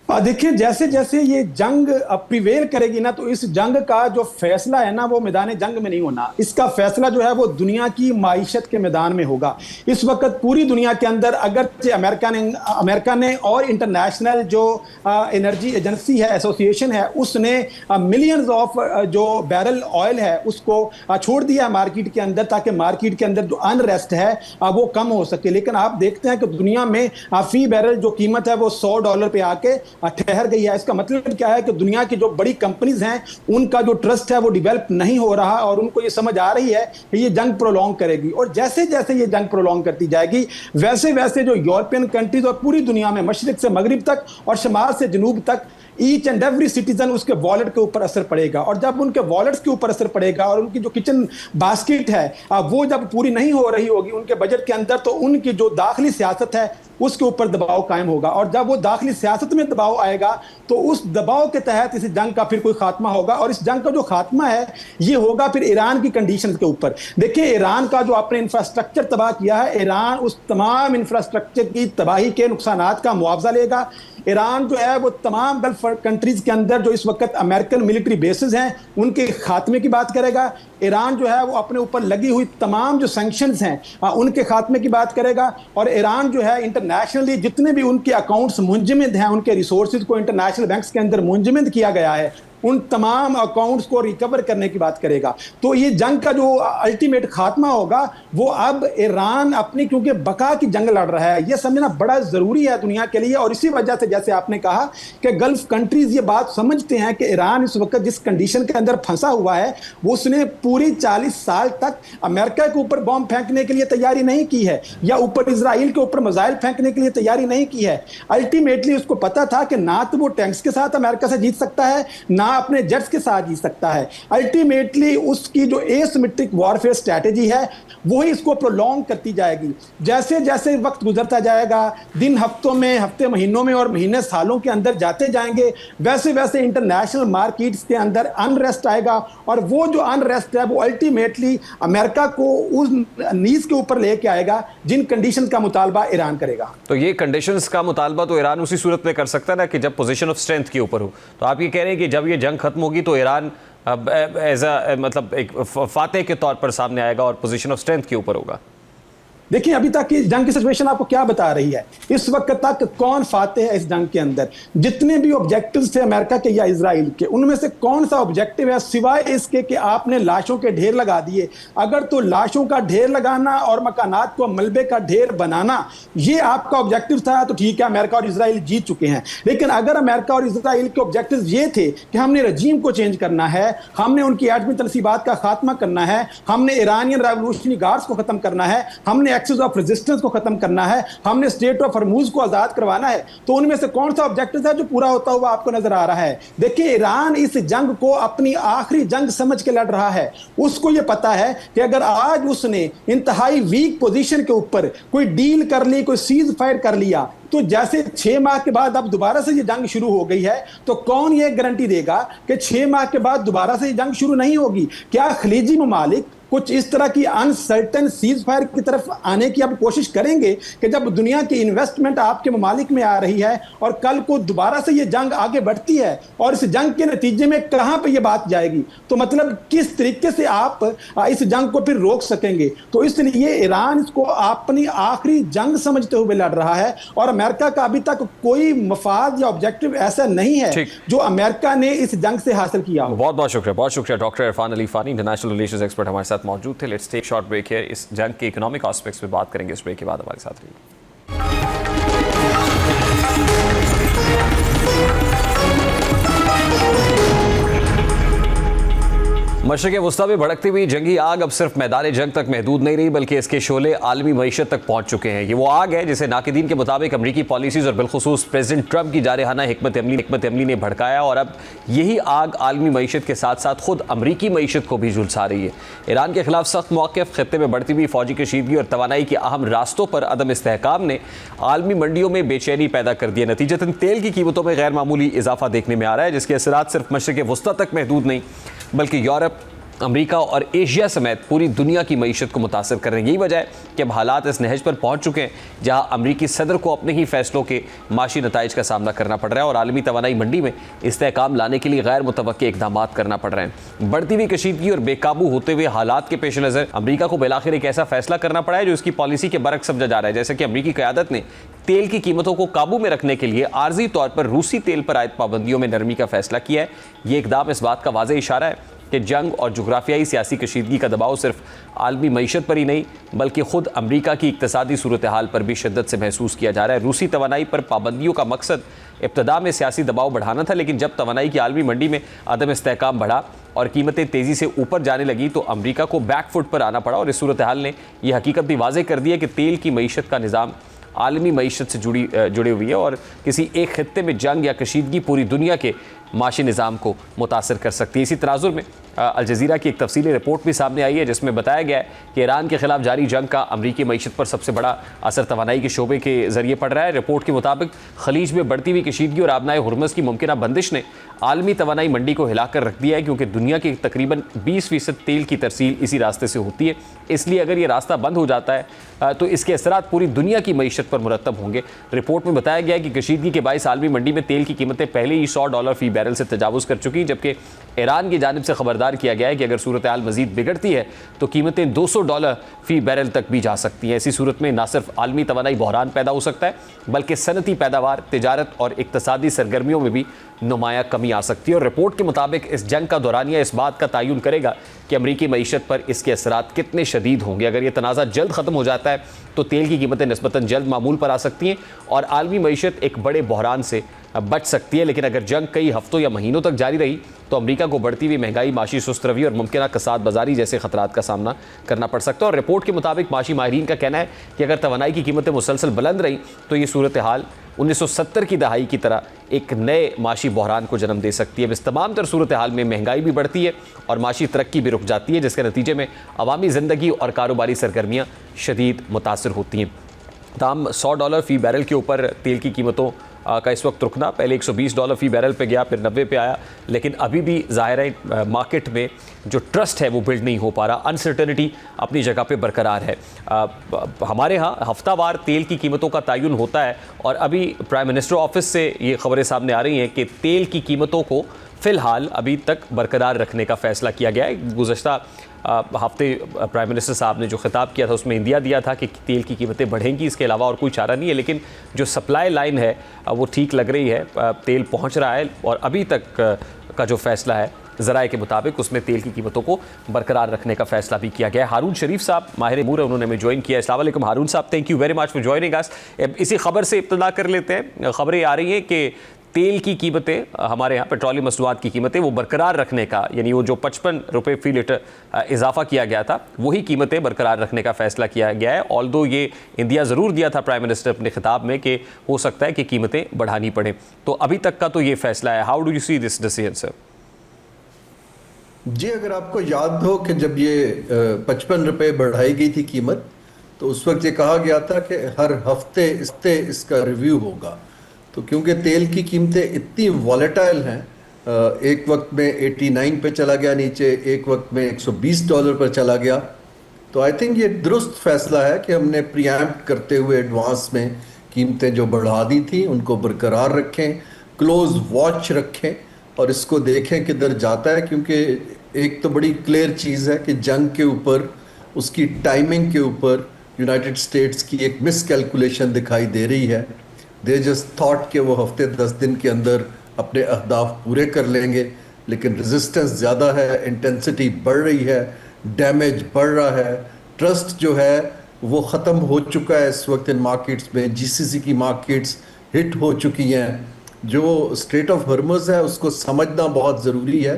देखिए, जैसे जैसे ये जंग प्रिवेल करेगी ना, तो इस जंग का जो फैसला है ना वो मैदान जंग में नहीं होना, इसका फैसला जो है वो दुनिया की माईशत के मैदान में होगा। इस वक्त पूरी दुनिया के अंदर अगर अमेरिका ने और इंटरनेशनल जो एनर्जी एजेंसी है, एसोसिएशन है, उसने मिलियंस ऑफ जो बैरल ऑयल है उसको छोड़ दिया मार्केट के अंदर, ताकि मार्केट के अंदर जो अनरेस्ट है वो कम हो सके। लेकिन आप देखते हैं कि दुनिया में फी बैरल जो कीमत है वो $100 पे आके ठहर गई है। इसका मतलब क्या है कि दुनिया की जो बड़ी कंपनीज हैं उनका जो ट्रस्ट है वो डेवलप नहीं हो रहा, और उनको ये समझ आ रही है कि ये जंग प्रोलॉन्ग करेगी, और जैसे जैसे ये जंग प्रोलॉन्ग करती जाएगी वैसे वैसे जो यूरोपियन कंट्रीज और पूरी दुनिया में मशरिक से मगरिब तक और शमाल से जनूब तक ईच एंड एवरी सिटीजन उसके वॉलेट के ऊपर असर पड़ेगा, और जब उनके वॉलेट्स के ऊपर असर पड़ेगा और उनकी जो किचन बास्केट है वो जब पूरी नहीं हो रही होगी उनके बजट के अंदर, तो उनकी जो दाखिली सियासत है उसके ऊपर दबाव कायम होगा, और जब वो दाखिली सियासत में दबाव आएगा तो उस दबाव के तहत इस जंग का फिर कोई खात्मा होगा, और इस जंग का जो खात्मा है ये होगा फिर ईरान की कंडीशन के ऊपर। देखिए, ईरान का जो आपने इंफ्रास्ट्रक्चर तबाह किया है, ईरान उस तमाम इंफ्रास्ट्रक्चर की तबाही के नुकसानात का मुआवजा लेगा। ईरान जो है वो तमाम गल्फ कंट्रीज के अंदर जो इस वक्त अमेरिकन मिलिट्री बेसिस हैं उनके खात्मे की बात करेगा। ईरान जो है वो अपने ऊपर लगी हुई तमाम जो सैंक्शंस हैं उनके खात्मे की बात करेगा, और ईरान जो है इंटरनेशनली जितने भी उनके अकाउंट्स मुंजमद हैं, उनके रिसोर्सेज को इंटरनेशनल बैंक्स के अंदर मुंजमद किया गया है, उन तमाम अकाउंट्स को रिकवर करने की बात करेगा। तो ये जंग का जो अल्टीमेट खात्मा होगा वो अब ईरान अपनी क्योंकि बका की जंग लड़ रहा है, ये समझना बड़ा ज़रूरी है दुनिया के लिए। और इसी वजह से जैसे आपने कहा कि गल्फ कंट्रीज ये बात समझते हैं कि ईरान इस वक्त जिस कंडीशन के अंदर फंसा हुआ है वो उसने पूरी 40 साल तक अमेरिका के ऊपर बॉम्ब फेंकने के लिए तैयारी नहीं की है, या ऊपर इजराइल के ऊपर मिसाइल फेंकने के लिए तैयारी नहीं की है। अल्टीमेटली उसको पता था कि ना तो वो टैंक्स के साथ अमेरिका से जीत सकता है, ना अपने जेट्स के साथ जीत सकता है। अल्टीमेटली उसकी जो एसिमेट्रिक वॉरफेयर स्ट्रैटेजी है वही इसको प्रोलॉन्ग करती जाएगी। जैसे जैसे वक्त गुजरता जाएगा, दिन हफ्तों में, हफ्ते महीनों में और महीने सालों के अंदर जाते जाएंगे, वैसे वैसे इंटरनेशनल मार्केट्स के अंदर अनरेस्ट आएगा, और वो जो अनरेस्ट है वो अल्टीमेटली अमेरिका को उस नीज के ऊपर लेके आएगा जिन कंडीशन का मुतालबा ईरान करेगा। तो ये कंडीशंस का मुतालबा तो ईरान उसी सूरत में कर सकता है ना कि जब पोजीशन ऑफ स्ट्रेंथ के ऊपर हो। तो आप ये कह रहे हैं कि जब ये जंग खत्म होगी तो ईरान एज अ मतलब एक फातेह के तौर पर सामने आएगा और पोजीशन ऑफ स्ट्रेंथ के ऊपर होगा। देखिए, अभी तक की जंग की सिचुएशन आपको क्या बता रही है? इस वक्त तक कौन फातेह है इस जंग के अंदर? जितने भी ऑब्जेक्टिव्स थे अमेरिका के या इजराइल के, उनमें से कौन सा ऑब्जेक्टिव है सिवाय इसके कि आपने लाशों के ढेर लगा दिए? अगर तो लाशों का ढेर लगाना और मकानात को मलबे का ढेर बनाना ये आपका ऑब्जेक्टिव था तो ठीक है, अमेरिका और इजराइल जीत चुके हैं। लेकिन अगर अमेरिका और इजराइल के ऑब्जेक्टिव ये थे कि हमने रजीम को चेंज करना है, हमने उनकी एटमी तनसीबात का खात्मा करना है, हमने ईरानियन रेवोल्यूशनरी गार्ड्स को खत्म करना है, हमने एक्सेस ऑफ रेजिस्टेंस को खत्म करना है, हमने स्टेट ऑफ हरमुज को आजाद करवाना है, तो उनमें से कौन सा ऑब्जेक्टिव है जो पूरा होता हुआ आपको नजर आ रहा है? देखिए, ईरान इस जंग को अपनी आखिरी जंग समझ के लड़ रहा है। उसको यह पता है कि अगर आज उसने इंतहाई वीक पोजीशन के ऊपर कोई डील कर ली, कोई सीज फायर कर लिया, तो जैसे 6 माह के बाद अब दोबारा से ये जंग शुरू हो गई है, तो कौन ये गारंटी देगा कि 6 माह के बाद दोबारा से ये जंग शुरू नहीं होगी? क्या खलीजी ममालिक कुछ इस तरह की अनसर्टन सीज फायर की तरफ आने की अब कोशिश करेंगे कि जब दुनिया की इन्वेस्टमेंट आपके ममालिक में आ रही है और कल को दोबारा से ये जंग आगे बढ़ती है और इस जंग के नतीजे में कहां पे ये बात जाएगी? तो मतलब किस तरीके से आप इस जंग को फिर रोक सकेंगे? तो इसलिए ईरान इसको अपनी आखिरी जंग समझते हुए लड़ रहा है, और अमेरिका का अभी तक कोई मफाद या ऑब्जेक्टिव ऐसा नहीं है जो अमेरिका ने इस जंग से हासिल किया हो। बहुत शुक्रिया doctor Irfan Ali Fani, international relations expert हमारे साथ मौजूद थे। लेट्स टेक शॉर्ट ब्रेक है। इस जंग के इकोनॉमिक एस्पेक्ट्स पे बात करेंगे। इस ब्रेक के बाद हमारे साथ रहिए। मशरिक़ वुस्ता में भड़कती हुई जंगी आग अब सिर्फ मैदान जंग तक महदूद नहीं रही, बल्कि इसके शोले आलमी मईशत तक पहुंच चुके हैं। ये वो आग है जिसे नाकिदीन के मुताबिक अमरीकी पॉलिसीज़ और बिलखुसूस प्रेसिडेंट ट्रंप की जारहाना हिकमत अमली ने भड़काया, और अब यही आग आलमी मईशत के साथ साथ खुद अमरीकी मईशत को भी झुलसा रही है। ईरान के खिलाफ सख्त मौक़िफ़, खित्ते में बढ़ती हुई फौजी कशीदगी और तवानाई के अहम रास्तों पर अदम इस्तेहकाम ने आलमी मंडियों में बेचैनी पैदा कर दी है। नतीजतन तेल की कीमतों में गैर मामूली इजाफा देखने में आ रहा है, जिसके असरात सिर्फ मशरिक़ वुस्ता तक महदूद नहीं बल्कि यूरोप, अमेरिका और एशिया समेत पूरी दुनिया की मईशत को मुतासर कर रहे हैं। यही वजह है कि अब हालात इस नहज पर पहुंच चुके हैं जहां अमरीकी सदर को अपने ही फैसलों के माशी नताइज का सामना करना पड़ रहा है और आलमी तवानाई मंडी में इस्तेहकाम लाने के लिए गैर मुतवक्के इकदामात करना पड़ रहे हैं। बढ़ती हुई कशीदगी और बेकाबू होते हुए हालात के पेश नज़र अमरीका को बिलाखिर एक ऐसा फैसला करना पड़ा है जो इसकी पॉलिसी के बरक्स समझा जा रहा है। जैसे कि अमरीकी क़यादत ने तेल की कीमतों को काबू में रखने के लिए आर्जी तौर पर रूसी तेल पर आयद पाबंदियों में नरमी का फैसला किया है। ये इकदाम इस बात का वाज़ेह इशारा है कि जंग और जुग्राफियाई सियासी कशीदगी का दबाव सिर्फ आलमी मईशत पर ही नहीं बल्कि खुद अमरीका की इक्तसादी सूरत हाल पर भी शिद्दत से महसूस किया जा रहा है। रूसी तवानाई पर पाबंदियों का मकसद इब्तदा में सियासी दबाव बढ़ाना था, लेकिन जब तवानाई की आलमी मंडी में अदम इस्तेहकाम बढ़ा और कीमतें तेज़ी से ऊपर जाने लगी तो अमरीका को बैकफुट पर आना पड़ा। और इस सूरत हाल ने यह हकीकत भी वाज़ेह कर दी है कि तेल की मईशत का निज़ाम आलमी मईशत से जुड़ी हुई है और किसी एक खित्ते में जंग या कशीदगी पूरी दुनिया के माशी निज़ाम को मुतासर कर सकती है। इसी तनाजुर में अल जज़ीरा की एक तफसीली रिपोर्ट भी सामने आई है जिसमें बताया गया है कि ईरान के खिलाफ जारी जंग का अमरीकी मईशत पर सबसे बड़ा असर तवानाई के शोबे के जरिए पड़ रहा है। रिपोर्ट के मुताबिक खलीज में बढ़ती हुई कशीदगी और आबनाए हुर्मुज़ की मुमकिना बंदिश ने आलमी तवानाई मंडी को हिलाकर रख दिया है, क्योंकि दुनिया के तकरीबन 20% तेल की तरसील इसी रास्ते से होती है। इसलिए अगर ये रास्ता बंद हो जाता है तो इसके असरात पूरी दुनिया की मईशत पर मुरतब होंगे। रिपोर्ट में बताया गया है कि कशीदगी के बायस आलमी मंडी में तेल की कीमतें पहले ही $100 फी बैरल से तजावुज़ कर चुकी, जबकि ईरान की जानिब से खबरदार किया गया है कि अगर सूरत हाल मजीद बिगड़ती है तो कीमतें $200 फी बैरल तक भी जा सकती हैं। ऐसी सूरत में न सिर्फ आलमी तवानाई बहरान पैदा हो सकता है बल्कि सनती पैदावार, तिजारत और इक्तसादी सरगर्मियों में भी नुमाया कमी आ सकती है। और रिपोर्ट के मुताबिक इस जंग का दौरानिया इस बात का तयन करेगा कि अमरीकी मईशत पर इसके असरात कितने शदीद होंगे। अगर यह तनाज़ा जल्द ख़त्म हो जाता है तो तेल की कीमतें निस्बतन जल्द मामूल पर आ सकती हैं और आलमी मईशत एक बड़े बहरान से बच सकती है। लेकिन अगर जंग कई हफ्तों या महीनों तक जारी रही तो अमरीका को बढ़ती हुई महंगाई, माशी सुस्त रवि और मुमकिन कसाद बाजारी जैसे खतरात का सामना करना पड़ सकता है। और रिपोर्ट के मुताबिक माशी माहिरीन का कहना है कि अगर तवानाई की कीमतें मुसलसल बुलंद रही तो ये सूरत हाल 1970 की दहाई की तरह एक नए माशी बहरान को जन्म दे सकती है। इस तमाम तर सूरत हाल में महंगाई भी बढ़ती है और माशी तरक्की भी रुक जाती है, जिसके नतीजे में अवामी ज़िंदगी और कारोबारी सरगर्मियाँ शदीद मुतासर होती हैं। दाम $100 फी बैरल के ऊपर तेल की कीमतों का इस वक्त रुकना, पहले $120 फी बैरल पे गया, फिर 90 पे आया, लेकिन अभी भी ज़ाहिर है मार्केट में जो ट्रस्ट है वो बिल्ड नहीं हो पा रहा। अनसर्टेनिटी अपनी जगह पे बरकरार है। हमारे यहाँ हफ्तावार तेल की कीमतों का तयन होता है और अभी प्राइम मिनिस्टर ऑफिस से ये खबरें सामने आ रही हैं कि तेल की कीमतों को फ़िलहाल अभी तक बरकरार रखने का फ़ैसला किया गया है। गुज़श्ता हफ्ते प्राइम मिनिस्टर साहब ने जो खिताब किया था उसमें इंदिया दिया था कि तेल की कीमतें बढ़ेंगी, इसके अलावा और कोई चारा नहीं है। लेकिन जो सप्लाई लाइन है वो ठीक लग रही है, तेल पहुंच रहा है और अभी तक का जो फ़ैसला है ज़राए के मुताबिक उसमें तेल की कीमतों को बरकरार रखने का फ़ैसला भी किया गया है। हारून शरीफ साहब माहिर अमूर है, उन्होंने हमें ज्वाइन किया। अस्सलाम वालेकुम हारून साहब, thank you very much for joining us. इसी खबर से इब्तिदा कर लेते हैं। खबरें आ रही हैं कि तेल की कीमतें, हमारे यहाँ पेट्रोलियम मसनूआत की कीमतें वो बरकरार रखने का, यानी वो जो 55 रुपये फ़ी लीटर इजाफा किया गया था वही कीमतें बरकरार रखने का फ़ैसला किया गया है। ऑल्दो ये इंदिया ज़रूर दिया था प्राइम मिनिस्टर अपने खिताब में कि हो सकता है कि कीमतें बढ़ानी पड़े, तो अभी तक का तो ये फ़ैसला है। How do you see this decision sir? जी, अगर आपको याद हो कि जब ये 55 रुपये बढ़ाई गई थी कीमत, तो उस वक्त ये कहा गया था कि हर हफ्ते इसका रिव्यू होगा। तो क्योंकि तेल की कीमतें इतनी वॉलेटाइल हैं, एक वक्त में 89 पे चला गया नीचे, एक वक्त में $120 पर चला गया, तो आई थिंक ये दुरुस्त फैसला है कि हमने प्रीएम्प्ट करते हुए एडवांस में कीमतें जो बढ़ा दी थी उनको बरकरार रखें, क्लोज वॉच रखें और इसको देखें किधर जाता है। क्योंकि एक तो बड़ी क्लियर चीज़ है कि जंग के ऊपर, उसकी टाइमिंग के ऊपर यूनाइटेड स्टेट्स की एक मिसकैलकुलेशन दिखाई दे रही है। दे जस्ट थॉट कि वो हफ्ते 10 दिन के अंदर अपने अहदाफ पूरे कर लेंगे, लेकिन रेजिस्टेंस ज़्यादा है, इंटेंसिटी बढ़ रही है, डैमेज बढ़ रहा है, ट्रस्ट जो है वो ख़त्म हो चुका है इस वक्त इन मार्केट्स में। जीसीसी की मार्केट्स हिट हो चुकी हैं। जो स्ट्रेट ऑफ हॉर्मुज़ है उसको समझना बहुत ज़रूरी है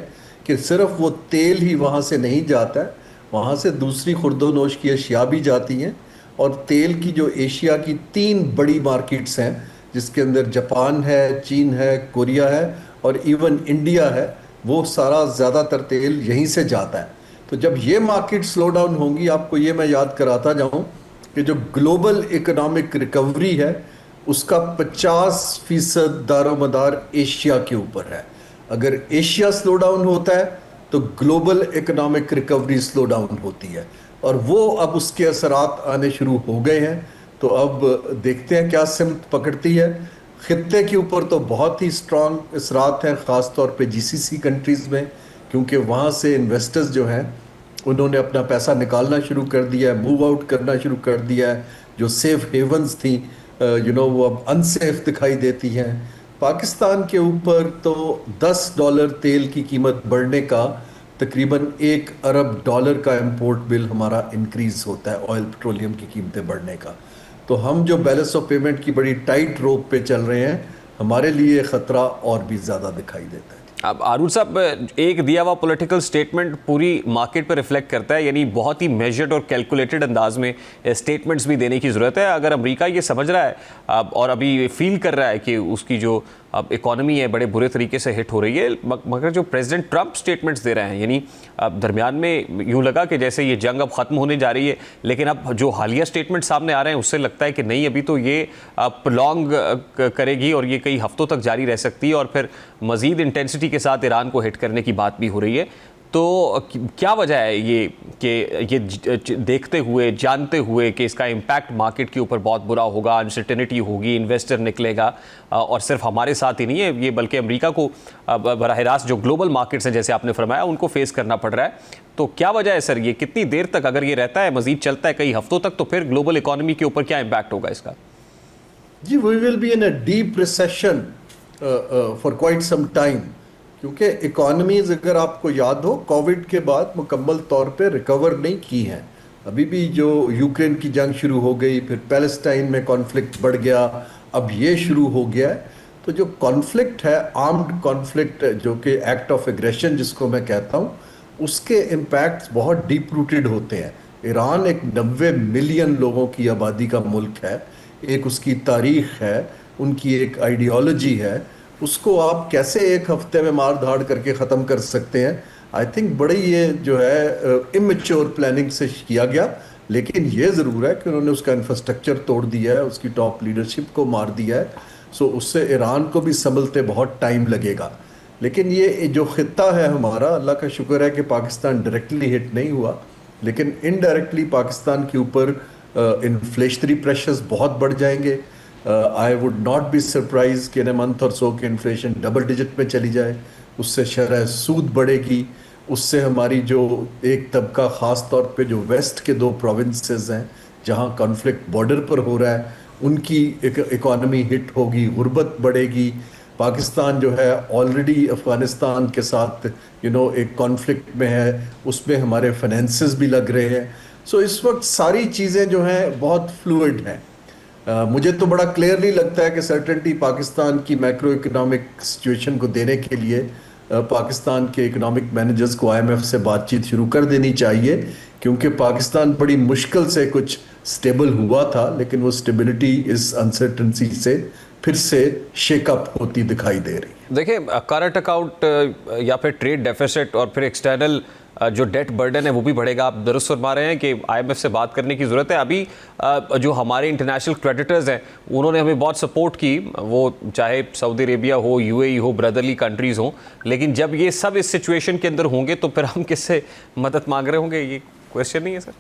कि सिर्फ वो तेल ही वहाँ से नहीं जाता है, वहाँ से दूसरी खुर्दोनोश की अशिया भी जाती हैं। और तेल की जो एशिया की 3 बड़ी मार्केट्स हैं, जिसके अंदर जापान है, चीन है, कोरिया है और इवन इंडिया है, वो सारा ज़्यादातर तेल यहीं से जाता है। तो जब ये मार्केट स्लो डाउन होंगी, आपको ये मैं याद कराता जाऊँ कि जो ग्लोबल इकोनॉमिक रिकवरी है उसका 50% दारोमदार एशिया के ऊपर है। अगर एशिया स्लो डाउन होता है तो global economic recovery slow down होती है, और वो अब उसके असरात आने शुरू हो गए हैं। तो अब देखते हैं क्या सिमत पकड़ती है। खित्ते के ऊपर तो बहुत ही स्ट्रॉन्ग असरात हैं, ख़ास तौर पे जीसीसी कंट्रीज़ में, क्योंकि वहाँ से इन्वेस्टर्स जो हैं उन्होंने अपना पैसा निकालना शुरू कर दिया है, मूव आउट करना शुरू कर दिया है। जो सेफ हेवन्स थी वो अब अनसेफ दिखाई देती हैं। पाकिस्तान के ऊपर तो $10 तेल की कीमत बढ़ने का तकरीबन $1 अरब का इंपोर्ट बिल हमारा इंक्रीज होता है ऑयल पेट्रोलियम की कीमतें बढ़ने का। तो हम जो बैलेंस ऑफ पेमेंट की बड़ी टाइट रोप पे चल रहे हैं, हमारे लिए खतरा और भी ज़्यादा दिखाई देता है। अब आरूर साहब, एक दिया हुआ पॉलिटिकल स्टेटमेंट पूरी मार्केट पर रिफ्लेक्ट करता है, यानी बहुत ही मेजर्ड और कैलकुलेटेड अंदाज में स्टेटमेंट्स भी देने की ज़रूरत है। अगर अमेरिका ये समझ रहा है और अभी फील कर रहा है कि उसकी जो अब इकॉनमी है बड़े बुरे तरीके से हिट हो रही है, मगर जो प्रेसिडेंट ट्रंप स्टेटमेंट्स दे रहे हैं, यानी अब दरमियान में यूँ लगा कि जैसे ये जंग अब ख़त्म होने जा रही है, लेकिन अब जो हालिया स्टेटमेंट सामने आ रहे हैं उससे लगता है कि नहीं, अभी तो ये प्रोलॉन्ग करेगी और ये कई हफ्तों तक जारी रह सकती है और फिर मज़ीद इंटेंसिटी के साथ ईरान को हिट करने की बात भी हो रही है। तो क्या वजह है ये कि ये देखते हुए, जानते हुए कि इसका इम्पैक्ट मार्केट के ऊपर बहुत बुरा होगा, अनसर्टेनिटी होगी, इन्वेस्टर निकलेगा, और सिर्फ हमारे साथ ही नहीं है ये, बल्कि अमेरिका को बराह रास्त जो ग्लोबल मार्केट्स हैं जैसे आपने फरमाया उनको फेस करना पड़ रहा है। तो क्या वजह है सर, ये कितनी देर तक अगर ये रहता है, मजीद चलता है कई हफ्तों तक, तो फिर ग्लोबल इकोनॉमी के ऊपर क्या इम्पैक्ट होगा इसका? जी, we will be in a deep recession for quite some time, क्योंकि इकोनॉमीज, अगर आपको याद हो, कोविड के बाद मुकम्मल तौर पे रिकवर नहीं की हैं। अभी भी जो यूक्रेन की जंग शुरू हो गई, फिर पैलेस्टाइन में कॉन्फ्लिक्ट बढ़ गया, अब ये शुरू हो गया है। तो जो कॉन्फ्लिक्ट है, आर्म्ड कॉन्फ्लिक्ट, जो कि एक्ट ऑफ एग्रेशन जिसको मैं कहता हूँ, उसके इम्पैक्ट्स बहुत डीप रूटेड होते हैं। ईरान एक 90 मिलियन लोगों की आबादी का मुल्क है, एक उसकी तारीख है, उनकी एक आइडियोलॉजी है। उसको आप कैसे एक हफ्ते में मार धाड़ करके ख़त्म कर सकते हैं? आई थिंक बड़ी ये जो है इमेच्योर प्लानिंग से किया गया, लेकिन ये ज़रूर है कि उन्होंने उसका इंफ्रास्ट्रक्चर तोड़ दिया है, उसकी टॉप लीडरशिप को मार दिया है। सो उससे ईरान को भी संभलते बहुत टाइम लगेगा। लेकिन ये जो खित्ता है हमारा, अल्लाह का शुक्र है कि पाकिस्तान डायरेक्टली हिट नहीं हुआ, लेकिन इनडायरेक्टली पाकिस्तान के ऊपर इन्फ्लेशनरी प्रेशर्स बहुत बढ़ जाएंगे। I would not be surprise कि इन मंथ और सो के इन्फ्लेशन डबल डिजिट में चली जाए, उससे शरह सूद बढ़ेगी, उससे हमारी जो एक तबका ख़ास तौर पे जो वेस्ट के 2 प्रोविंसेस हैं जहां कॉन्फ्लिक्ट बॉर्डर पर हो रहा है, उनकी इकॉनमी हिट होगी, गुर्बत बढ़ेगी। पाकिस्तान जो है ऑलरेडी अफ़गानिस्तान के साथ एक कॉन्फ्लिक्ट में है, उसमें हमारे फाइनेंसेस भी लग रहे हैं। सो इस वक्त सारी चीज़ें जो हैं बहुत फ्लूइड हैं। मुझे तो बड़ा क्लियरली लगता है कि सर्टेनिटी पाकिस्तान की मैक्रो इकोनॉमिक सिचुएशन को देने के लिए पाकिस्तान के इकोनॉमिक मैनेजर्स को IMF से बातचीत शुरू कर देनी चाहिए, क्योंकि पाकिस्तान बड़ी मुश्किल से कुछ स्टेबल हुआ था, लेकिन वो स्टेबिलिटी इस अनसर्टेनिटी से फिर से शेकअप होती दिखाई दे रही है। देखिए, करंट अकाउंट या फिर ट्रेड डेफिसिट और फिर एक्सटर्नल जो डेट बर्डन है वो भी बढ़ेगा। आप दुरुस्त फरमा रहे हैं कि IMF से बात करने की ज़रूरत है। अभी जो हमारे इंटरनेशनल क्रेडिटर्स हैं उन्होंने हमें बहुत सपोर्ट की, वो चाहे सऊदी अरेबिया हो, UAE हो, ब्रदरली कंट्रीज़ हों, लेकिन जब ये सब इस सिचुएशन के अंदर होंगे तो फिर हम किससे मदद मांग रहे होंगे? ये क्वेश्चन नहीं है सर?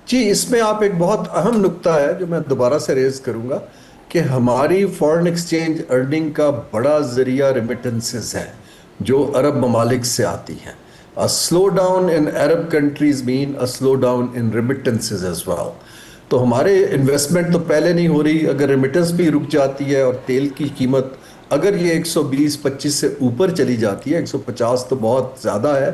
जी, इसमें आप एक बहुत अहम नुक्ता है जो मैं दोबारा से रेज करूंगा कि हमारी फॉरेन एक्सचेंज अर्निंग का बड़ा जरिया रेमिटेंसेस है जो अरब ममालिक से आती हैं। A slowdown in Arab countries mean a slowdown in remittances as well. तो हमारे इन्वेस्टमेंट तो पहले नहीं हो रही, अगर रेमिटेंस भी रुक जाती है और तेल की कीमत अगर ये 120-25 से ऊपर चली जाती है, 150 तो बहुत ज़्यादा है,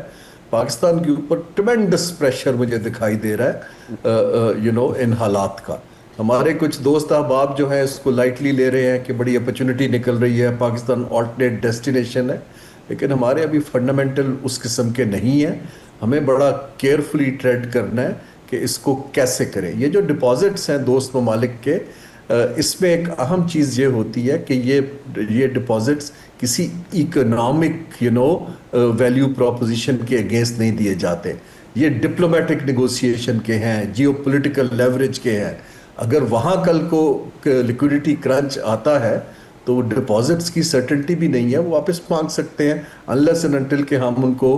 पाकिस्तान के ऊपर ट्रेमेंडस प्रेशर मुझे दिखाई दे रहा है इन हालात का। हमारे कुछ दोस्त अहबाब जो है इसको लाइटली ले रहे हैं कि बड़ी अपॉर्चुनिटी निकल रही है, पाकिस्तान ऑल्टरनेट डेस्टिनेशन है, लेकिन हमारे अभी फंडामेंटल उस किस्म के नहीं है। हमें बड़ा केयरफुली ट्रेड करना है कि इसको कैसे करें। ये जो डिपॉजिट्स हैं दोस्त ममालिक के, इसमें एक अहम चीज़ ये होती है कि ये डिपॉजिट्स किसी इकोनॉमिक वैल्यू प्रोपोजिशन के अगेंस्ट नहीं दिए जाते। ये डिप्लोमेटिक नेगोशिएशन के हैं, जियोपॉलिटिकल लेवरेज के हैं। अगर वहाँ कल को लिक्विडिटी क्रंच आता है तो डिपॉजिट्स की सर्टेनिटी भी नहीं है, वो वापस मांग सकते हैं अनलेस एंड अनटिल के हम उनको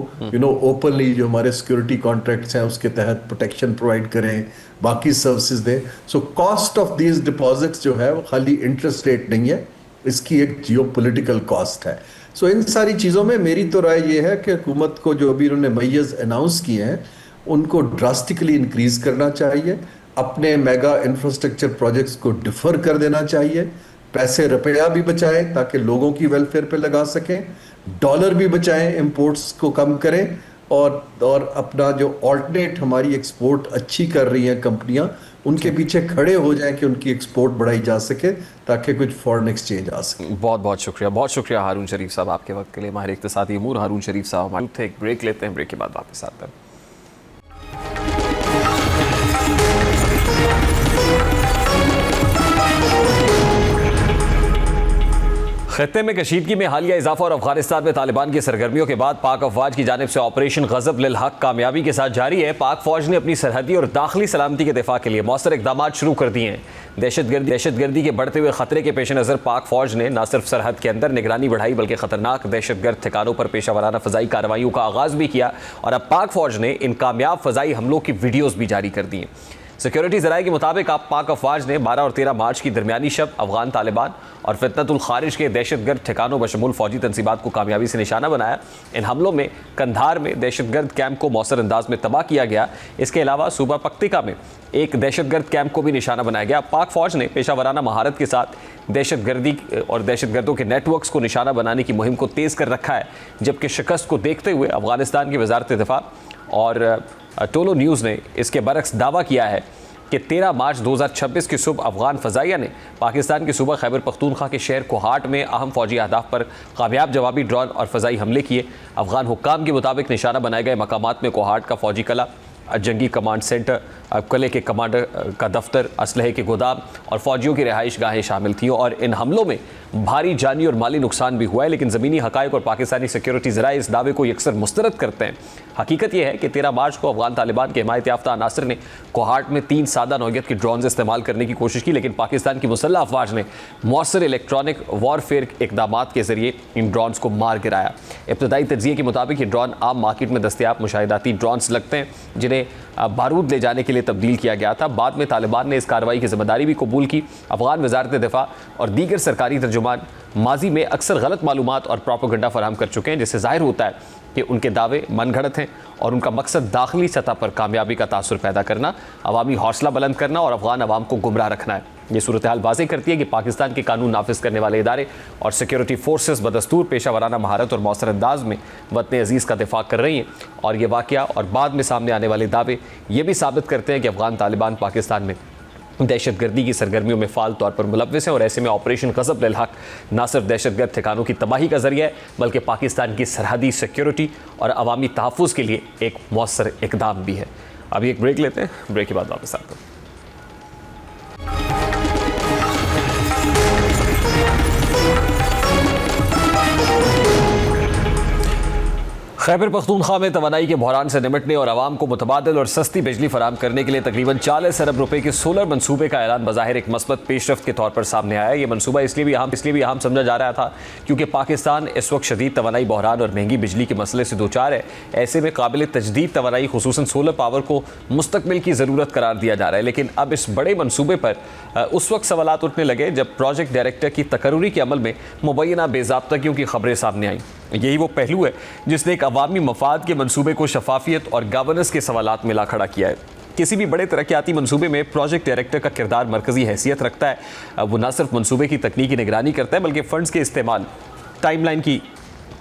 ओपनली जो हमारे सिक्योरिटी कॉन्ट्रैक्ट्स हैं उसके तहत प्रोटेक्शन प्रोवाइड करें, बाकी सर्विसेज दें। So cost of these deposits जो है वो खाली इंटरेस्ट रेट नहीं है, इसकी एक जियोपॉलिटिकल कॉस्ट है। सो इन सारी चीज़ों में मेरी तो राय ये है कि हुकूमत को जो अभी उन्होंने मैयर्स अनाउंस किए हैं उनको ड्रास्टिकली इंक्रीज करना चाहिए, अपने मेगा इंफ्रास्ट्रक्चर प्रोजेक्ट्स को डिफर कर देना चाहिए, पैसे रुपया भी बचाएं ताकि लोगों की वेलफेयर पे लगा सकें, डॉलर भी बचाएं, इंपोर्ट्स को कम करें, और अपना जो ऑल्टरनेट हमारी एक्सपोर्ट अच्छी कर रही हैं कंपनियां, उनके पीछे खड़े हो जाएं कि उनकी एक्सपोर्ट बढ़ाई जा सके ताकि कुछ फॉरेन एक्सचेंज आ सके। बहुत बहुत शुक्रिया हारून शरीफ साहब आपके वक्त के लिए। माहिर इक़्तिसादी अमूर हारून शरीफ साहब हमारे थे। एक ब्रेक लेते हैं, ब्रेक के बाद वापस आते हैं। खत्ते में कशीदगी में हालिया इजाफा और अफगानिस्तान में तालिबान की सरगर्मियों के बाद पाक अफवाज की जानिब से ऑपरेशन गज़ब लिल हक कामयाबी के साथ जारी है। पाक फौज ने अपनी सरहदी और दाखिली सलामती के दिफा के लिए मौसर इकदाम शुरू कर दिए हैं। दहशतगर्दी के बढ़ते हुए खतरे के पेश नज़र पाक फौज ने न सिर्फ सरहद के अंदर निगरानी बढ़ाई बल्कि खतरनाक दहशतगर्द ठिकानों पर पेशा वराना फ़ज़ाई कार्रवाइयों का आगाज़ भी किया और अब पाक फौज ने इन कामयाब फ़ज़ाई हमलों की वीडियोज़ भी जारी कर दी हैं। सिक्योरिटी ज़राए के मुताबिक अब पाक अफवाज ने 12 और 13 मार्च की दरमियानी शब अफगान तालिबान और फितनतुल खारिज के दहशतगर्द ठिकानों बशमूल फौजी तनसीबात को कामयाबी से निशाना बनाया। इन हमलों में कंधार में दहशतगर्द कैंप को मौसर अंदाज में तबाह किया गया। इसके अलावा सूबा पख्तिका में एक दहशतगर्द कैंप को भी निशाना बनाया गया। पाक फौज ने पेशा वराना महारत के साथ दहशतगर्दी और दहशतगर्दों के नेटवर्क्स को निशाना बनाने की मुहिम को तेज़ कर रखा है। जबकि शिकस्त को देखते हुए अफगानिस्तान की वजारत दिफा और टोलो न्यूज़ ने इसके बरक्स दावा किया है कि 13 मार्च 2026 की सुबह अफगान फ़ज़ाइया ने पाकिस्तान के सूबा खैबर पख्तूनख्वा के शहर कोहाट में अहम फ़ौजी अहदाफ पर कामयाब जवाबी ड्रोन और फ़ज़ाई हमले किए। अफगान हुक्काम के मुताबिक निशाना बनाए गए मकामात में कोहाट का फ़ौजी कला, जंगी कमांड सेंटर, कले के कमांडर का दफ्तर, असलहे के गोदाम और फ़ौजियों की रिहाइश गाहें शामिल थीं। और इन हमलों में भारी जानी और माली नुकसान भी हुआ है, लेकिन ज़मीनी हक़ाइक़ और पाकिस्तानी सिक्योरिटी ज़राए इस दावे को यकसर मुस्तरद करते हैं। हकीकत यह है कि 13 मार्च को अफगान तालिबान के हिमायत याफ्ता अनासर ने कोहाट में 3 सादा नौयत के ड्रोन इस्तेमाल करने की कोशिश की, लेकिन पाकिस्तान की मुसल्लह अफवाज ने मौसर इलेक्ट्रॉनिक वॉरफेयर इकदाम के ज़रिए इन ड्रोन्स को मार गिराया। इब्तदाई तज्ज़िये के मुताबिक ये ड्रोन आम मार्केट में दस्तियाब मुशाहिदाती ड्रोन्स लगते हैं जिन्हें बारूद ले जाने के लिए तब्दील किया गया था। बाद में तालिबान ने इस कार्रवाई की जिम्मेदारी भी कबूल की। अफगान वजारत दिफा और दीगर सरकारी तर्जुमान माजी में अक्सर गलत मालूमात और प्रोपेगेंडा फराहम कर चुके हैं, जिससे जाहिर होता है कि उनके दावे मनगढ़ंत हैं और उनका मकसद दाखिली सतह पर कामयाबी का तासुर पैदा करना, अवामी हौसला बुलंद करना और अफगान अवाम को गुमराह रखना है। ये सूरत हाल वाज़े करती है कि पाकिस्तान के कानून नाफिज करने वाले इदारे और सिक्योरिटी फोर्सेस बदस्तूर पेशा वराना महारत और मौसर अंदाज में वतन अजीज़ का दिफा कर रही हैं। और ये वाक़या और बाद में सामने आने वाले दावे ये भी साबित करते हैं कि अफगान तालिबान पाकिस्तान में दहशतगर्दी की सरगर्मियों में फ़ाल तौर पर मुलव्वस हैं और ऐसे में ऑपरेशन गज़ब लिल हक न सिर्फ दहशतगर्द ठिकानों की तबाही का ज़रिया है बल्कि पाकिस्तान की सरहदी सिक्योरिटी और अवामी तहफ़्फ़ुज़ के लिए एक मौसर इक़दाम भी है। अभी एक ब्रेक लेते हैं, ब्रेक के बाद वापस आते हैं। खैबर पख्तूनख्वा में तवानाई के बहरान से निमटने और आवाम को मुतबादिल और सस्ती बिजली फराहम करने के लिए तकरीबन 40 अरब रुपए के सोलर मनसूबे का ऐलान बज़ाहिर एक मस्बत पेशरफ्त के तौर पर सामने आया। ये मनसूबा इसलिए भी अहम समझा जा रहा था क्योंकि पाकिस्तान इस वक्त शदीद तवानाई बहरान और महंगी बिजली के मसले से दो चार है। ऐसे में काबिल तजदीद तवानाई खुसूसन सोलर पावर को मुस्तकबिल की ज़रूरत करार दिया जा रहा है। लेकिन अब इस बड़े मनसूबे पर उस वक्त सवालात उठने लगे जब प्रोजेक्ट डायरेक्टर की तकर्री के अमल में मुबैना बेज़ाब्तगियों की खबरें सामने आईं। यही वो पहलू है जिसने एक अवामी मफाद के मंसूबे को शफाफियत और गवर्नेंस के सवालात में ला खड़ा किया है। किसी भी बड़े तरक्याती मंसूबे में प्रोजेक्ट डायरेक्टर का किरदार मरकजी हैसियत रखता है। वो न सिर्फ मंसूबे की तकनीकी निगरानी करता है बल्कि फ़ंड्स के इस्तेमाल, टाइमलाइन की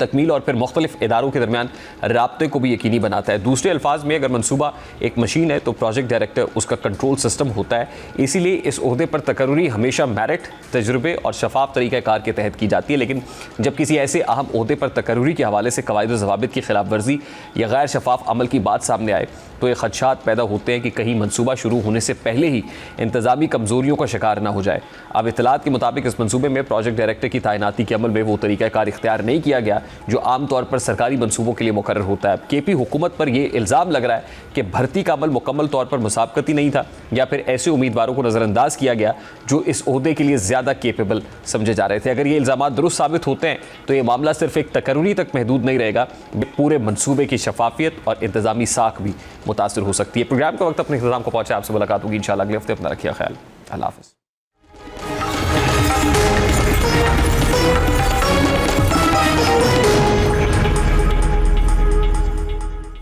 तकमील और फिर मुख्तलिफ इदारों के दरमियान राब्ते को भी यकीनी बनाता है। दूसरे अल्फाज में अगर मंसूबा एक मशीन है तो प्रोजेक्ट डायरेक्टर उसका कंट्रोल सिस्टम होता है। इसीलिए इस ओहदे पर तकर्री हमेशा मेरिट, तजुर्बे और शफाफ तरीक़ाकार के तहत की जाती है। लेकिन जब किसी ऐसे अहम ओहदे पर तकर्री के हवाले से कवायद व ज़वाबित की खिलाफ वर्जी या गैर शफाफ अमल की बात सामने आए तो ये खदशात पैदा होते हैं कि कहीं मंसूबा शुरू होने से पहले ही इंतज़ामी कमज़ोरियों का शिकार न हो जाए। अब इतलात के मुताबिक इस मंसूबे में प्रोजेक्ट डायरेक्टर की तैनाती के अमल में वो तरीक़ाकार इख्तियार नहीं किया गया जो आम तौर पर सरकारी मंसूबों के लिए मुकर्रर होता है। केपी हुकूमत पर यह इल्ज़ाम लग रहा है कि भर्ती का अमल मुकम्मल तौर पर मुसाबकती नहीं था या फिर ऐसे उम्मीदवारों को नज़रअंदाज किया गया जो इस ओहदे के लिए ज़्यादा केपेबल समझे जा रहे थे। अगर ये इल्ज़ाम दुरुस्त साबित होते हैं तो ये मामला सिर्फ एक तकर्री तक महदूद नहीं रहेगा, पूरे मंसूबे की शफाफियत और इंतज़ामी साख भी मुतासर हो सकती है। प्रोग्राम का वक्त अपने इख्तिताम को पहुंचा। आपसे मुलाकात होगी इंशाअल्लाह अगले हफ्ते। अपना रखिए ख्याल। अल्लाह हाफ़िज़।